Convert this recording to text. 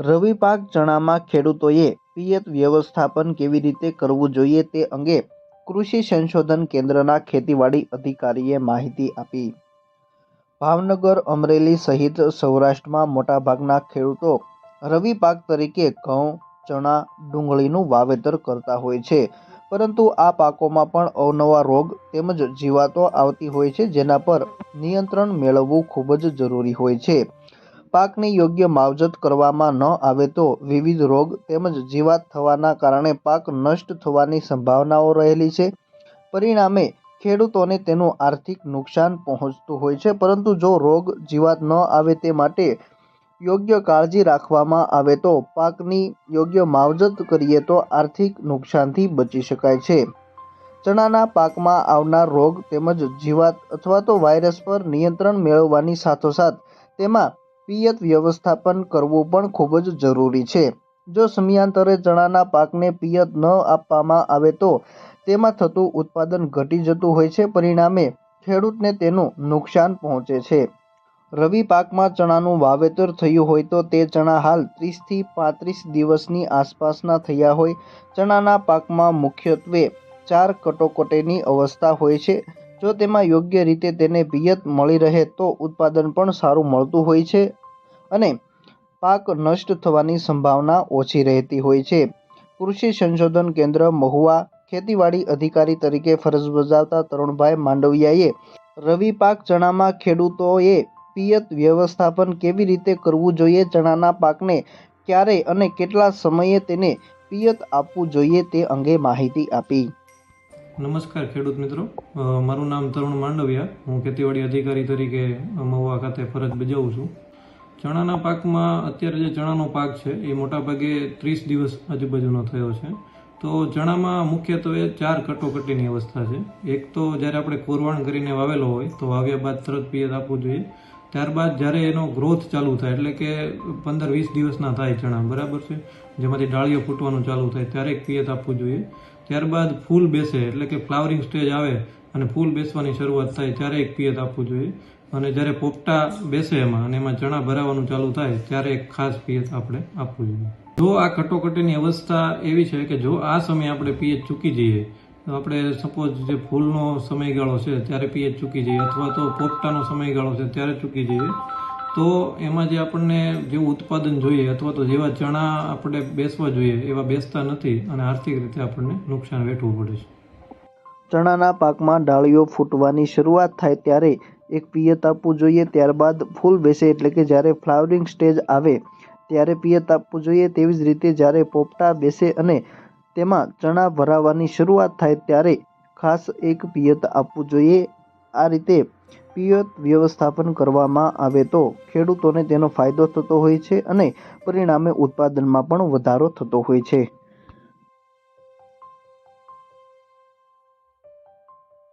રવિ પાક ચણામાં ખેડૂતોએ પિયત વ્યવસ્થાપન કેવી રીતે કરવું જોઈએ તે અંગે કૃષિ સંશોધન કેન્દ્રના ખેતીવાડી અધિકારીએ માહિતી આપી। ભાવનગર, અમરેલી સહિત સૌરાષ્ટ્રમાં મોટાભાગના ખેડૂતો રવિ પાક તરીકે ઘઉં, ચણા, ડુંગળીનું વાવેતર કરતા હોય છે, પરંતુ આ પાકોમાં પણ અવનવા રોગ તેમજ જીવાતો આવતી હોય છે, જેના પર નિયંત્રણ મેળવવું ખૂબ જ જરૂરી હોય છે। પાકની યોગ્ય માવજત કરવામાં ન આવે તો વિવિધ રોગ તેમજ જીવાત થવાના કારણે પાક નષ્ટ થવાની સંભાવનાઓ રહેલી છે। પરિણામે ખેડૂતોને તેનું આર્થિક નુકસાન પહોંચતું હોય છે, પરંતુ જો રોગ જીવાત ન આવે તે માટે યોગ્ય કાળજી રાખવામાં આવે તો પાકની યોગ્ય માવજત કરીએ તો આર્થિક નુકસાનથી બચી શકાય છે। ચણાના પાકમાં આવનાર રોગ તેમજ જીવાત અથવા તો વાયરસ પર નિયંત્રણ મેળવવાની સાથોસાથ તેમાં પિયત વ્યવસ્થાપન કરવું પણ ખૂબ જ જરૂરી છે। જો સમયાંતરે ચણાના પાકને પિયત ન આપવામાં આવે તો તેમાં થતું ઉત્પાદન ઘટી જતું હોય છે, પરિણામે ખેડૂતને તેનું નુકસાન પહોંચે છે। રવિ પાકમાં ચણાનું વાવેતર થયું હોય તો તે ચણા હાલ 30 થી 35 દિવસની આસપાસના થયા હોય। ચણાના પાકમાં મુખ્યત્વે 4 કટોકટીની અવસ્થા હોય છે। જો તેમાં યોગ્ય રીતે તેને પિયત મળી રહે તો ઉત્પાદન પણ સારું મળતું હોય છે અને પાક નષ્ટ થવાની સંભાવના ઓછી રહેતી હોય છે। કૃષિ સંશોધન કેન્દ્ર મહુવા ખેતીવાડી અધિકારી તરીકે ફરજ બજાવતા તરુણભાઈ માંડવિયાએ રવિ પાક ચણામાં ખેડૂતોએ પિયત વ્યવસ્થાપન કેવી રીતે કરવું જોઈએ, ચણાના પાકને ક્યારે અને કેટલા સમયે તેને પિયત આપવું જોઈએ તે અંગે માહિતી આપી। નમસ્કાર ખેડૂત મિત્રો, મારું નામ તરુણ માંડવિયા, હું ખેતીવાડી અધિકારી તરીકે મહુવા ખાતે ફરજ બજાવું છું। ચણાના પાકમાં અત્યારે જે ચણાનો પાક છે એ મોટાભાગે 30 દિવસ આજુબાજુનો થયો છે। તો ચણામાં મુખ્યત્વે 4 કટોકટીની અવસ્થા છે। એક તો જ્યારે આપણે કોરવાણ કરીને વાવેલો હોય તો વાવ્યા બાદ તરત પિયત આપવું જોઈએ। ત્યારબાદ જ્યારે એનો ગ્રોથ ચાલુ થાય એટલે કે 15-20 દિવસના થાય ચણા, બરાબર છે, જેમાંથી ડાળીઓ ફૂટવાનું ચાલુ થાય ત્યારે એક પિયત આપવું જોઈએ। ત્યારબાદ ફૂલ બેસે એટલે કે ફ્લાવરિંગ સ્ટેજ આવે અને ફૂલ બેસવાની શરૂઆત થાય ત્યારે એક પિયત આપવું જોઈએ। અને જ્યારે પોપટા બેસે એમાં અને એમાં ચણા ભરાવાનું ચાલુ થાય ત્યારે એક ખાસ પિયત આપણે આપવું જોઈએ। જો આ કટોકટીની અવસ્થા એવી છે કે જો આ સમયે આપણે પિયત ચૂકી જઈએ તો આપણે સપોઝ જે ફૂલનો સમયગાળો છે ત્યારે પિયત ચૂકી જઈએ અથવા તો પોપટાનો સમયગાળો છે ત્યારે ચૂકી જઈએ તો એમાં જે આપણને જેવું ઉત્પાદન જોઈએ અથવા તો જેવા ચણા આપણે બેસવા જોઈએ એવા બેસતા નથી અને આર્થિક રીતે આપણને નુકસાન વેઠવું પડે છે। ચણાના પાકમાં ડાળીઓ ફૂટવાની શરૂઆત થાય ત્યારે એક પિયત આપવું જોઈએ। ત્યારબાદ ફૂલ બેસે એટલે કે જ્યારે ફ્લાવરિંગ સ્ટેજ આવે ત્યારે પિયત આપવું જોઈએ। તેવી જ રીતે જ્યારે પોપટા બેસે અને તેમાં ચણા ભરાવાની શરૂઆત થાય ત્યારે ખાસ એક પિયત આપવું જોઈએ। આ રીતે પિયત વ્યવસ્થાપન કરવામાં આવે તો ખેડૂતોને તેનો ફાયદો થતો હોય છે અને પરિણામે ઉત્પાદનમાં પણ વધારો થતો હોય છે।